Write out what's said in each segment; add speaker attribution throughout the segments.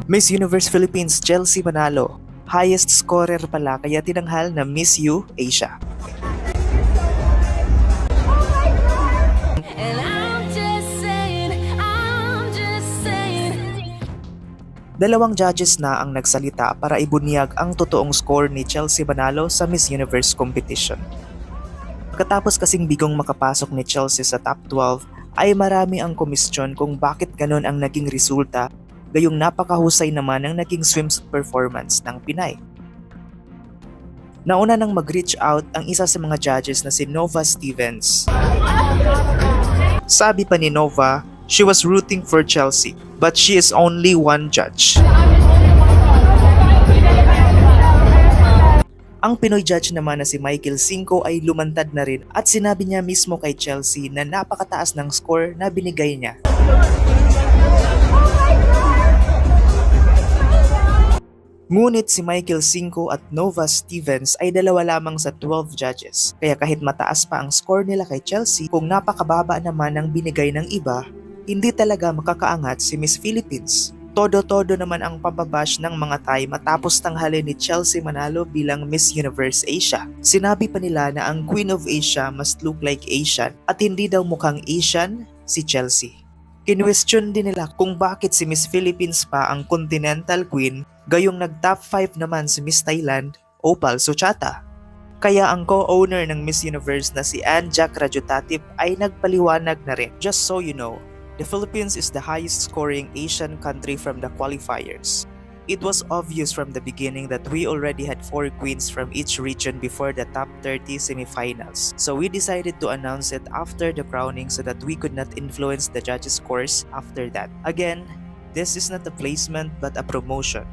Speaker 1: Miss Universe Philippines Chelsea Manalo. Highest scorer pala kaya tinanghal na Miss U Asia.
Speaker 2: And I'm just saying.
Speaker 1: Dalawang judges na ang nagsalita para ibunyag ang totoong score ni Chelsea Manalo sa Miss Universe competition. Pagkatapos kasing bigong makapasok ni Chelsea sa top 12 ay marami ang komisyon kung bakit ganon ang naging resulta, gayong napakahusay naman ang naging swimsuit performance ng Pinay. Nauna nang mag-reach out ang isa sa mga judges na si Nova Stevens. Sabi pa ni Nova, she was rooting for Chelsea, but she is only one judge. Ang Pinoy judge naman na si Michael Cinco ay lumantad na rin at sinabi niya mismo kay Chelsea na napakataas ng score na binigay niya. Ngunit si Michael Cinco at Nova Stevens ay dalawa lamang sa 12 judges. Kaya kahit mataas pa ang score nila kay Chelsea, kung napakababa naman ang binigay ng iba, hindi talaga makakaangat si Miss Philippines. Todo-todo naman ang pababash ng mga Thai matapos tanghalin ni Chelsea Manalo bilang Miss Universe Asia. Sinabi pa nila na ang Queen of Asia must look like Asian at hindi daw mukhang Asian si Chelsea. Kinwestiyon din nila kung bakit si Miss Philippines pa ang Continental Queen, gayong nag-top 5 naman si Miss Thailand, Opal Suchata. Kaya ang co-owner ng Miss Universe na si Anjak Rajutatip ay nagpaliwanag na rin. Just so you know, the Philippines is the highest scoring Asian country from the qualifiers. It was obvious from the beginning that we already had 4 queens from each region before the top 30 semifinals. So we decided to announce it after the crowning so that we could not influence the judges' scores after that. Again, this is not a placement but a promotion.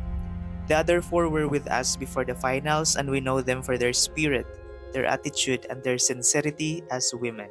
Speaker 1: The other 4 were with us before the finals and we know them for their spirit, their attitude, and their sincerity as women.